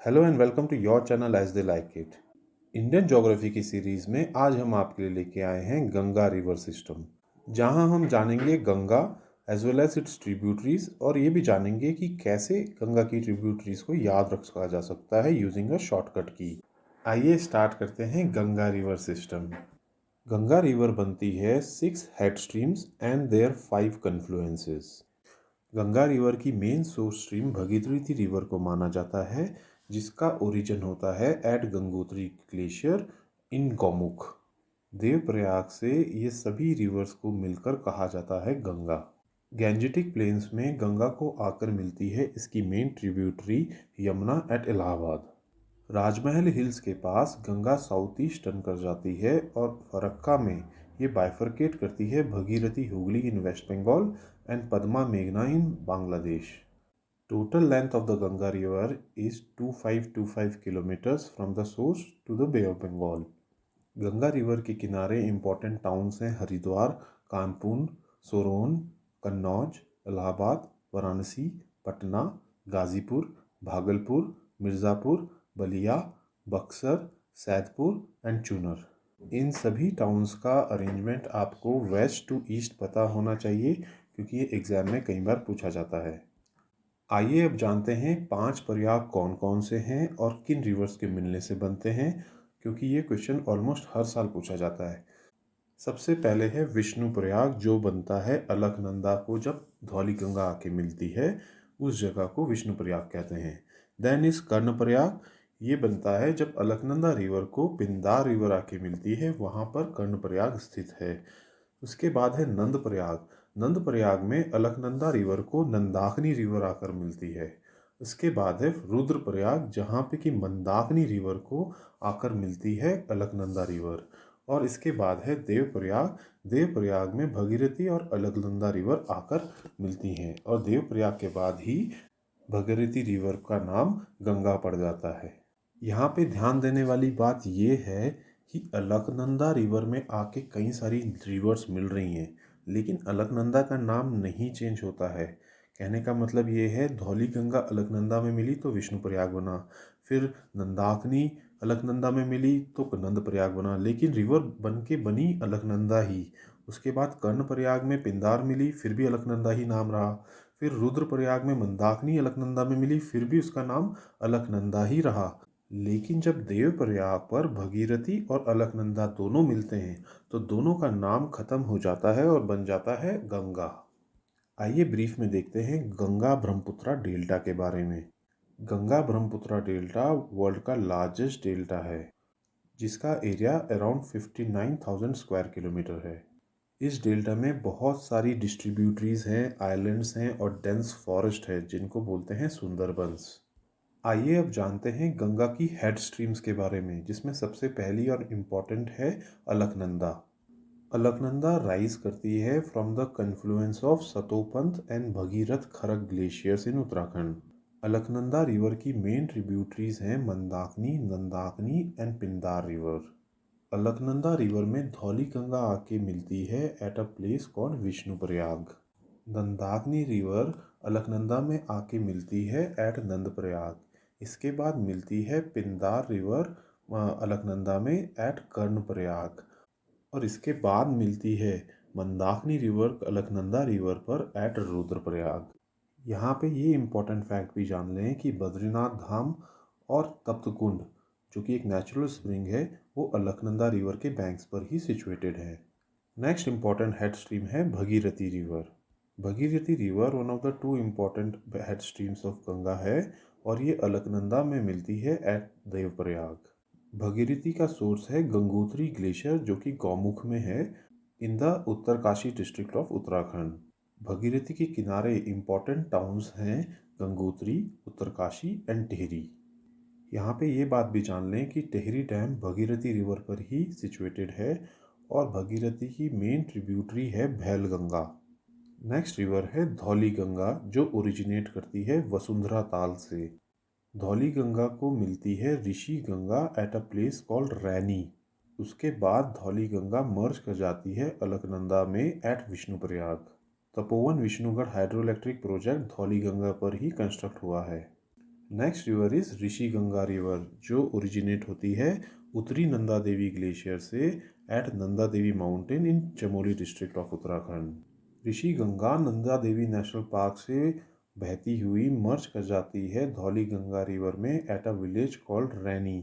Hello and welcome to your channel as they like it. Indian geography की series में आज हम आपके लिए लेके आए हैं गंगा रिवर सिस्टम, जहां हम जानेंगे Ganga as well as its tributaries और ये भी जानेंगे कि कैसे गंगा की ट्रिब्यूटरीज को याद रखा जा सकता है यूजिंग अ शॉर्टकट की। आइए स्टार्ट करते हैं Ganga river system. Ganga river बनती है 6 head streams and there 5 confluences. Ganga river की main source stream Bhagirathi river को माना जाता है, जिसका ओरिजिन होता है at Gangotri glacier in Gaumukh. Devprayag से ये सभी रिवर्स को मिलकर कहा जाता है गंगा। गैंजेटिक प्लेन्स में गंगा को आकर मिलती है इसकी main tributary Yamuna at Allahabad. Rajmahal Hills के पास गंगा साउथ ईस्ट टर्न कर जाती है और फरक्का में ये बाइफरकेट करती है Bhagirathi Hooghly in West Bengal and Padma मेघना in Bangladesh. Total length of the Ganga river is 2525 kilometres from the source to the Bay of Bengal. Ganga river के किनारे इंपॉर्टेंट टाउन्स हैं हरिद्वार, कानपुर, सोरोन, कन्नौज, इलाहाबाद, वाराणसी, पटना, गाजीपुर, भागलपुर, मिर्ज़ापुर, बलिया, बक्सर, सैदपुर एंड चूनर। इन सभी टाउन्स का अरेंजमेंट आपको वेस्ट टू ईस्ट पता होना चाहिए, क्योंकि ये एग्ज़ाम में कई बार पूछा जाता है। आइए अब जानते हैं 5 प्रयाग कौन कौन से हैं और किन रिवर्स के मिलने से बनते हैं, क्योंकि ये क्वेश्चन ऑलमोस्ट हर साल पूछा जाता है। सबसे पहले है विष्णु प्रयाग, जो बनता है अलकनंदा को जब धौली गंगा आके मिलती है, उस जगह को विष्णु प्रयाग कहते हैं। देन इज कर्ण प्रयाग, ये बनता है जब अलकनंदा रिवर को पिंदार रिवर आके मिलती है, वहाँ पर कर्ण प्रयाग स्थित है। उसके बाद है नंद प्रयाग। नंद प्रयाग में अलकनंदा रिवर को नंदाकिनी रिवर आकर मिलती है। उसके बाद है रुद्र प्रयाग, जहाँ पे कि मंदाकिनी रिवर को आकर मिलती है अलकनंदा रिवर। और इसके बाद है देवप्रयाग। देवप्रयाग में भगीरथी और अलकनंदा रिवर आकर मिलती हैं, और देवप्रयाग के बाद ही भगीरथी रिवर का नाम गंगा पड़ जाता है। यहाँ पे ध्यान देने वाली बात ये है कि अलकनंदा रिवर में आके कई सारी रिवर्स मिल रही हैं, लेकिन अलकनंदा का नाम नहीं चेंज होता है। कहने का मतलब ये है, धौली गंगा अलकनंदा में मिली तो विष्णु प्रयाग बना, फिर नंदाकिनी अलकनंदा में मिली तो नंद प्रयाग बना, लेकिन रिवर बन के बनी अलकनंदा ही। उसके बाद कर्ण प्रयाग में पिंदार मिली, फिर भी अलकनंदा ही नाम रहा। फिर रुद्र प्रयाग में मंदाकिनी अलकनंदा में मिली, फिर भी उसका नाम अलकनंदा ही रहा। लेकिन जब देवप्रयाग पर भगीरथी और अलकनंदा दोनों मिलते हैं, तो दोनों का नाम खत्म हो जाता है और बन जाता है गंगा। आइए ब्रीफ में देखते हैं गंगा ब्रह्मपुत्रा डेल्टा के बारे में। गंगा ब्रह्मपुत्रा डेल्टा वर्ल्ड का लार्जेस्ट डेल्टा है, जिसका एरिया अराउंड 59,000 स्क्वायर किलोमीटर है। इस डेल्टा में बहुत सारी डिस्ट्रीब्यूटरीज हैं, आइलैंड्स हैं और डेंस फॉरेस्ट है, जिनको बोलते हैं सुंदरबंस। आइए अब जानते हैं गंगा की हेड स्ट्रीम्स के बारे में, जिसमें सबसे पहली और इम्पॉर्टेंट है अलकनंदा। अलकनंदा राइज करती है from the confluence of Satopanth and Bhagirath Kharak glaciers in Uttarakhand. Alaknanda river की मेन ट्रिब्यूटरीज हैं Mandakini, Nandakini and Pindar river. Alaknanda river में धौली गंगा आके मिलती है at a place called Vishnu Prayag. Nandakini river Alaknanda में आके मिलती है एट नंद प्रयाग। इसके बाद मिलती है पिंदार रिवर अलकनंदा में एट कर्ण प्रयाग, और इसके बाद मिलती है मंदाकिनी रिवर अलकनंदा रिवर पर एट रुद्रप्रयाग। यहाँ पे ये इम्पोर्टेंट फैक्ट भी जान लें कि बद्रीनाथ धाम और तप्त कुंड, जो कि एक नेचुरल स्प्रिंग है, वो अलकनंदा रिवर के बैंक्स पर ही सिचुएटेड है। नेक्स्ट इम्पॉर्टेंट हेड स्ट्रीम है Bhagirathi river. Bhagirathi river one of the 2 important head streams of Ganga है, और ये अलकनंदा में मिलती है एट देवप्रयाग। भगीरथी का सोर्स है गंगोत्री ग्लेशियर, जो कि गौमुख में है in the Uttarkashi district of Uttarakhand. Bhagirathi के किनारे इम्पॉर्टेंट टाउन्स हैं गंगोत्री, उत्तरकाशी एंड टिहरी। यहाँ पे ये बात भी जान लें कि टिहरी डैम भगीरथी रिवर पर ही सिचुएटेड है, और भगीरथी की मेन ट्रिब्यूटरी है भैलगंगा। नेक्स्ट रिवर है धौली गंगा, जो ओरिजिनेट करती है वसुंधरा ताल से। धौली गंगा को मिलती है Rishi Ganga at a place called Raini. उसके बाद धौली गंगा मर्ज कर जाती है अलकनंदा में at Vishnuprayag. Tapovan Vishnugad hydro electric project Dhauli Ganga पर ही कंस्ट्रक्ट हुआ है। Next river is Rishi Ganga river, जो ओरिजिनेट होती है उत्तरी नंदा देवी ग्लेशियर से at Nanda Devi mountain in Chamoli district of Uttarakhand. Rishi Ganga Nanda Devi national park से बहती हुई मर्ज कर जाती है धौली गंगा रिवर में at a village called Raini.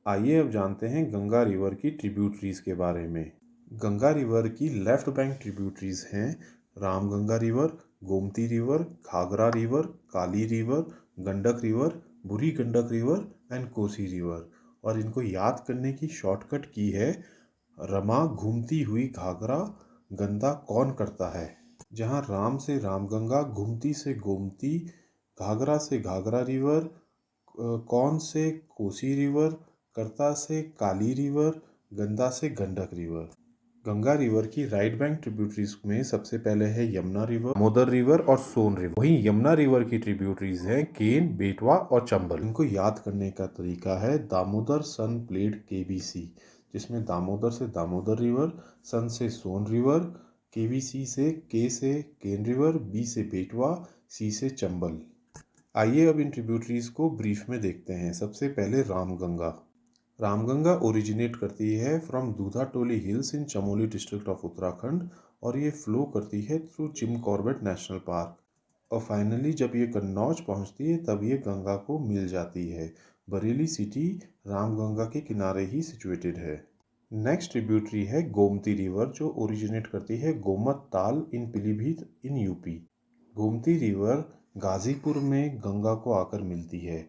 आइए अब जानते हैं गंगा रिवर की ट्रिब्यूटरीज के बारे में। गंगा रिवर की लेफ्ट बैंक ट्रिब्यूटरीज हैं Ramganga river, Gomti river, Ghaghara river, Kali river, Gandak river, Burhi Gandak river and Kosi river. और इनको याद करने की शॉर्टकट की है रमा घूमती हुई घाघरा, गंदा कौन करता है। जहाँ राम से रामगंगा, घूमती से गोमती, घाघरा से घाघरा रिवर, कौन से कोसी रिवर, करता से काली रिवर, गंदा से गंडक रिवर। गंगा रिवर की राइट बैंक ट्रिब्यूटरीज में सबसे पहले है यमुना रिवर, दामोदर रिवर और सोन रिवर। वहीं यमुना रिवर की ट्रिब्यूटरीज हैं केन, बेटवा और चंबल। इनको याद करने का तरीका है दामोदर सन प्लेड केबीसी, जिसमें दामोदर से दामोदर रिवर, सन से सोन रिवर, केबीसी से केन रिवर, बी से बेटवा, सी से चंबल। आइए अब इन ट्रिब्यूटरीज को ब्रीफ में देखते हैं। सबसे पहले रामगंगा। रामगंगा ओरिजिनेट करती है from Dudhatoli Hills in Chamoli district of Uttarakhand और ये फ्लो करती है through Jim Corbett National Park. और फाइनली जब ये कन्नौज पहुंचती है तब ये गंगा को मिल जाती है। बरेली सिटी रामगंगा के किनारे ही सिचुएटेड है। नेक्स्ट ट्रिब्यूटरी है गोमती रिवर, जो ओरिजिनेट करती है Gomat Tal in Pilibhit in UP. Gomti river Ghazipur में गंगा को आकर मिलती है।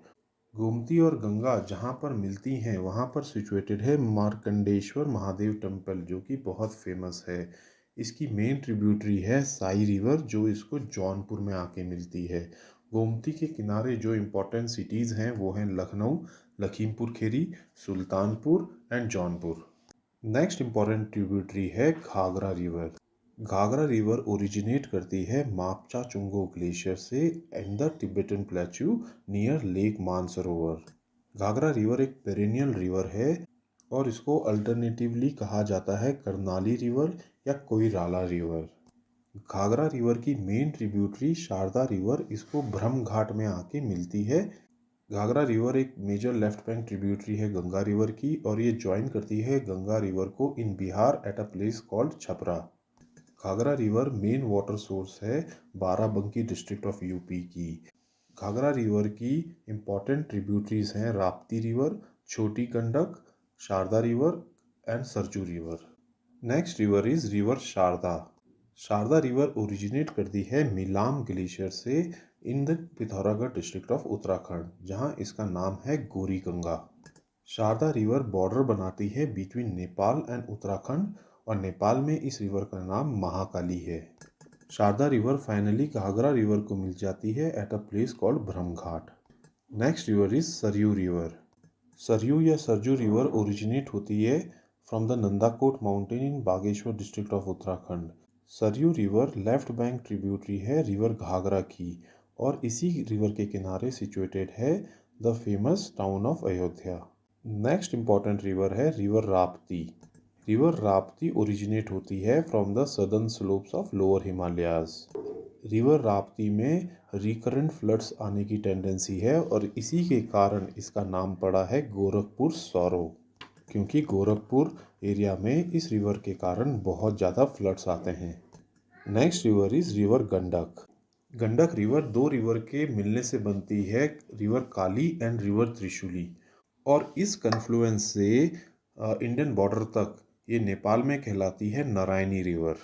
गोमती और गंगा जहाँ पर मिलती हैं वहाँ पर सिचुएटेड है मार्कंडेश्वर महादेव टेम्पल, जो कि बहुत फेमस है। इसकी मेन ट्रिब्यूटरी है साई रिवर, जो इसको जौनपुर में आके मिलती है। गोमती के किनारे जो इम्पोर्टेंट सिटीज़ हैं वो हैं Lucknow, Lakhimpur Kheri, Sultanpur and Jaunpur. Next important tributary है Ghaghara river. Ghaghara river originate करती है मापचा चुंगो ग्लेशियर से in the Tibetan plateau near lake Mansarovar. Ghaghara river एक पेरेनियल रिवर है और इसको अल्टरनेटिवली कहा जाता है करनाली रिवर या कोइराला रिवर। घाघरा रिवर की मेन ट्रिब्यूटरी शारदा रिवर इसको ब्रह्म घाट में आके मिलती है। घाघरा रिवर एक मेजर लेफ्ट बैंक ट्रिब्यूटरी है गंगा रिवर की और ये ज्वाइन करती है गंगा रिवर को in Bihar at a place called Chhapra. Ghaghara river main water source है बाराबंकी डिस्ट्रिक्ट ऑफ यूपी की। घाघरा रिवर की इम्पॉर्टेंट ट्रिब्यूटरीज हैं Rapti river, Chhoti Gandak, Sharda river and Sarju river. Next river is river Sharda. Sharda river originate करती है मिलाम ग्लेशियर से in the Pithoragarh district of Uttarakhand, जहां इसका नाम है गोरी गंगा। शारदा रिवर बॉर्डर बनाती है बिटवीन नेपाल एंड उत्तराखंड और नेपाल में इस रिवर का नाम महाकाली है। Sharda river finally Ghaghara river को मिल जाती है at a place called Brahmaghat. Next river is Saryu river. Saryu या सरजू रिवर ओरिजिनेट होती है from the Nandakot mountain in Bageshwar district of Uttarakhand. Saryu river left bank tributary है रिवर घाघरा की और इसी रिवर के किनारे सिचुएटेड है the famous town of Ayodhya. Next important river है river Rapti. River Rapti originate होती है from the southern slopes of lower Himalayas. River Rapti में रिकरेंट फ्लड्स आने की टेंडेंसी है और इसी के कारण इसका नाम पड़ा है गोरखपुर सौरो, क्योंकि गोरखपुर एरिया में इस रिवर के कारण बहुत ज़्यादा फ्लड्स आते हैं। Next river is river Gandak. Gandak river दो रिवर के मिलने से बनती है, river Kali and river Trishuli, और इस कन्फ्लुएंस से इंडियन बॉर्डर तक ये नेपाल में कहलाती है Narayani river.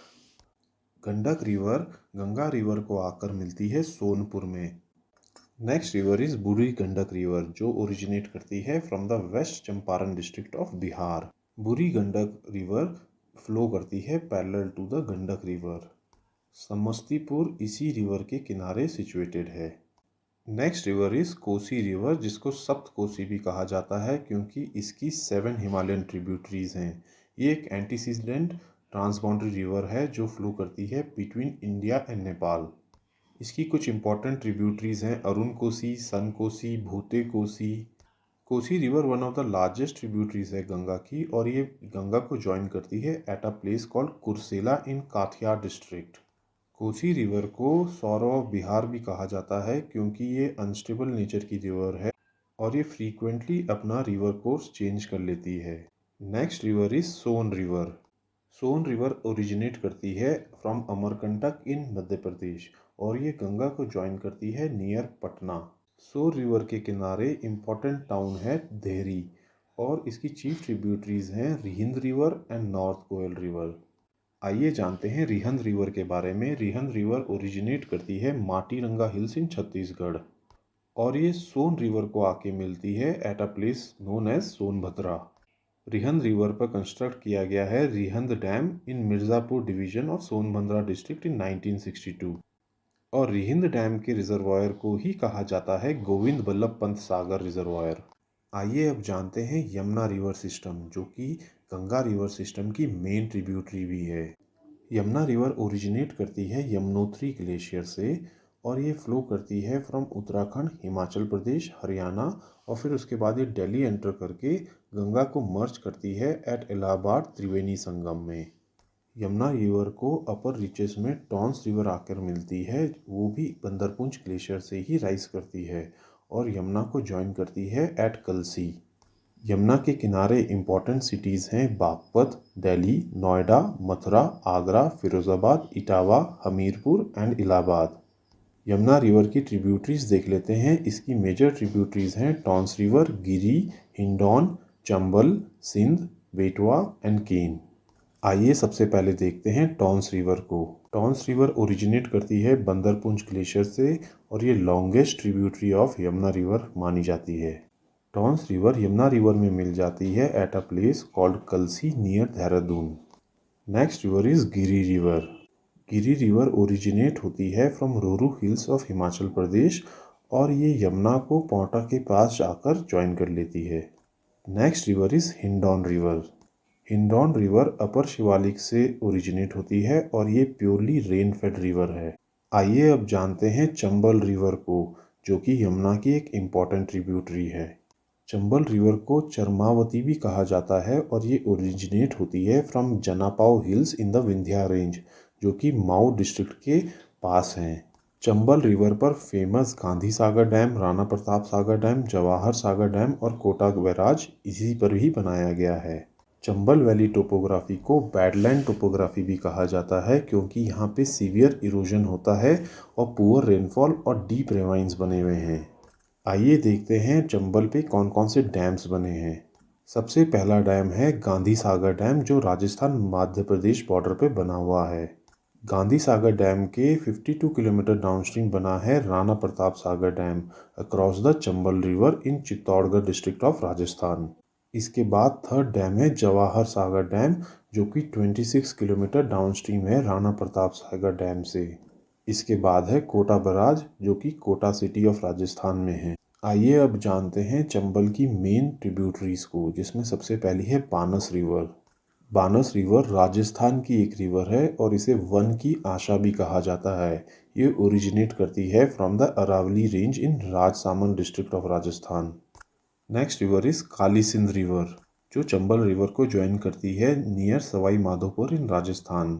Gandak river Ganga river को आकर मिलती है सोनपुर में। Next river is Burhi Gandak river, जो ओरिजिनेट करती है from the west Champaran district of Bihar. Burhi Gandak river flow करती है parallel to the Gandak river. Samastipur इसी रिवर के किनारे सिचुएटेड है। Next river is Kosi river, जिसको सप्त कोसी भी कहा जाता है क्योंकि इसकी 7 हिमालयन ट्रिब्यूटरीज हैं। ये एक एंटीसीडेंट ट्रांसबाउंडरी रिवर है जो फ्लो करती है बिटवीन इंडिया एंड नेपाल। इसकी कुछ इंपॉर्टेंट ट्रिब्यूटरीज हैं अरुण कोसी, सन कोसी, भूते Kosi. Kosi river one of the largest tributaries है गंगा की और ये गंगा को ज्वाइन करती है at a place called Kursela in Katihar district. Kosi river को सौर ऑफ बिहार भी कहा जाता है क्योंकि ये अनस्टेबल नेचर की रिवर है और ये फ्रीक्वेंटली अपना रिवर कोर्स चेंज कर लेती है। Next river is Son river. Son river originate करती है फ्रॉम अमरकंटक इन मध्य प्रदेश और ये गंगा को ज्वाइन करती है नियर पटना। सोन रिवर के किनारे इम्पोर्टेंट टाउन है देहरी और इसकी चीफ ट्रिब्यूटरीज हैं Rihand river and north Koel river. आइए जानते हैं रिहंद रिवर के बारे में। रिहंद रिवर ओरिजिनेट करती है माटीरंगा हिल्स इन छत्तीसगढ़ और ये सोन रिवर को आके मिलती है at a place known as Sonbhadra. Rihand river पर कंस्ट्रक्ट किया गया है Rihand dam in Mirzapur division of Sonbhadra district in 1962 और रिहिंद डैम के रिजर्वायर को ही कहा जाता है गोविंद बल्लभ पंत सागर रिजर्वायर। आइए अब जानते हैं यमुना रिवर सिस्टम जो कि गंगा रिवर सिस्टम की मेन ट्रिब्यूटरी भी है। यमुना रिवर ओरिजिनेट करती है यमुनोत्री ग्लेशियर से और ये फ्लो करती है फ्रॉम उत्तराखंड, हिमाचल प्रदेश, हरियाणा और फिर उसके बाद ये दिल्ली एंटर करके गंगा को मर्ज करती है एट इलाहाबाद त्रिवेणी संगम में। यमुना रिवर को अपर रीचेस में टॉन्स रिवर आकर मिलती है, वो भी बंदरपुंज ग्लेशियर से ही राइज करती है और यमुना को ज्वाइन करती है एट कलसी। यमुना के किनारे इंपॉर्टेंट सिटीज़ हैं बागपत, दिल्ली, नोएडा, मथुरा, आगरा, फिरोज़ाबाद, इटावा, हमीरपुर एंड इलाहाबाद। यमुना रिवर की ट्रिब्यूटरीज देख लेते हैं। इसकी मेजर ट्रिब्यूटरीज हैं टॉन्स रिवर, गिरी, हिंडौन, चंबल, सिंध, बेटवा एंड केन। आइए सबसे पहले देखते हैं टॉन्स रिवर को। टॉन्स रिवर ओरिजिनेट करती है बंदरपुंज ग्लेशियर से और ये longest tributary of Yamuna river मानी जाती है। टॉन्स रिवर यमुना रिवर में मिल जाती है at a place called Kalsi near Dehradun. Next river is Giri river. Giri river originate होती है from Roru Hills of Himachal Pradesh और ये यमुना को पोंटा के पास जाकर ज्वाइन कर लेती है। Next river is Hindon river. Hindon river upper Shivalik से ओरिजिनेट होती है और ये प्योरली रेन फेड रिवर है। आइए अब जानते हैं चंबल रिवर को जो कि यमुना की एक इम्पॉर्टेंट ट्रिब्यूटरी है। चंबल रिवर को चरमावती भी कहा जाता है और ये ओरिजिनेट होती है from Janapav hills in the Vindhya range जो कि माऊ डिस्ट्रिक्ट के पास हैं। चंबल रिवर पर famous Gandhi Sagar dam, Rana Pratap Sagar dam, Jawahar Sagar dam और कोटा बैराज इसी पर ही बनाया गया है। चंबल वैली टोपोग्राफी को बैडलैंड टोपोग्राफी भी कहा जाता है क्योंकि यहाँ पे सीवियर इरोजन होता है और पुअर रेनफॉल और डीप रेवाइंस बने हुए हैं। आइए देखते हैं चंबल पे कौन कौन से डैम्स बने हैं। सबसे पहला डैम है गांधी सागर डैम जो राजस्थान मध्य प्रदेश बॉर्डर पे बना हुआ है। गांधी सागर डैम के 52 किलोमीटर डाउनस्ट्रीम बना है Rana Pratap Sagar dam across the Chambal river in Chittorgarh district of Rajasthan. इसके बाद थर्ड डैम है जवाहर सागर डैम जो कि 26 किलोमीटर डाउनस्ट्रीम है राणा प्रताप सागर डैम से। इसके बाद है कोटा बैराज जो कि कोटा सिटी ऑफ राजस्थान में है। आइए अब जानते हैं चंबल की मेन ट्रिब्यूटरीज को जिसमें सबसे पहली है बानस रिवर। बानस रिवर राजस्थान की एक रिवर है और इसे वन की आशा भी कहा जाता है। ये ओरिजिनेट करती है from the Aravalli range in Rajsamand district of Rajasthan. Next river is Kali Sindh river जो चंबल रिवर को ज्वाइन करती है near Sawai Madhopur in Rajasthan.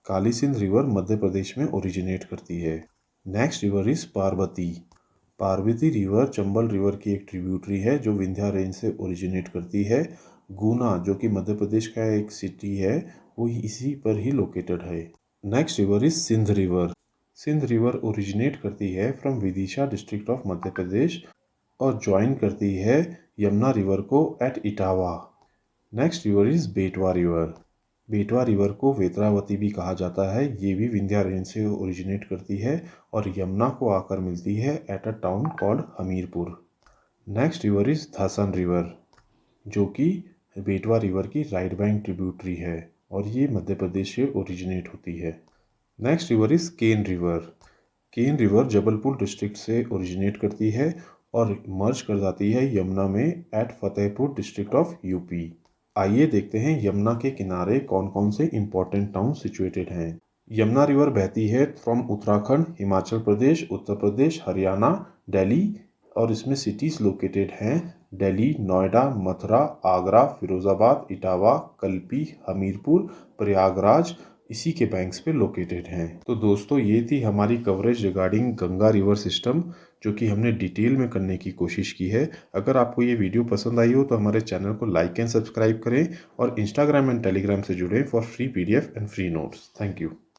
Kali Sindh river Madhya Pradesh में ओरिजिनेट करती है। Next river is Parvati. Parvati river Chambal river की एक ट्रिब्यूटरी है जो विंध्या रेंज से ओरिजिनेट करती है। गुना जो कि मध्य प्रदेश का एक सिटी है वो इसी पर ही लोकेटेड है। Next river is Sindh river. Sindh river originate करती है from Vidisha district of Madhya Pradesh और ज्वाइन करती है यमुना रिवर को at Etawah. Next river is Betwa river. Betwa river को वेत्रावती भी कहा जाता है। ये भी विंध्या रेंज से ओरिजिनेट करती है और यमुना को आकर मिलती है at a town called Hamirpur. Next river is Dhasan river जो कि बेटवा रिवर की राइट बैंक ट्रिब्यूटरी है और ये मध्य प्रदेश से ओरिजिनेट होती है। Next river is Ken river. Ken river Jabalpur district से ओरिजिनेट करती है और मर्ज कर जाती है यमुना में at Fatehpur district of UP. आइए देखते हैं यमुना के किनारे कौन कौन से इंपॉर्टेंट टाउन सिचुएटेड हैं। यमुना रिवर बहती है फ्रॉम उत्तराखंड, हिमाचल प्रदेश, उत्तर प्रदेश, हरियाणा, दिल्ली और इसमें सिटीज लोकेटेड हैं दिल्ली, नोएडा, मथुरा, आगरा, फिरोज़ाबाद, इटावा, कल्पी, हमीरपुर, प्रयागराज। इसी के बैंक्स पे लोकेटेड हैं। तो दोस्तों ये थी हमारी coverage regarding Ganga river system, जो कि हमने डिटेल में करने की कोशिश की है। अगर आपको ये वीडियो पसंद आई हो तो हमारे चैनल को लाइक एंड सब्सक्राइब करें और इंस्टाग्राम एंड टेलीग्राम से जुड़ें for free PDF and free notes. Thank you.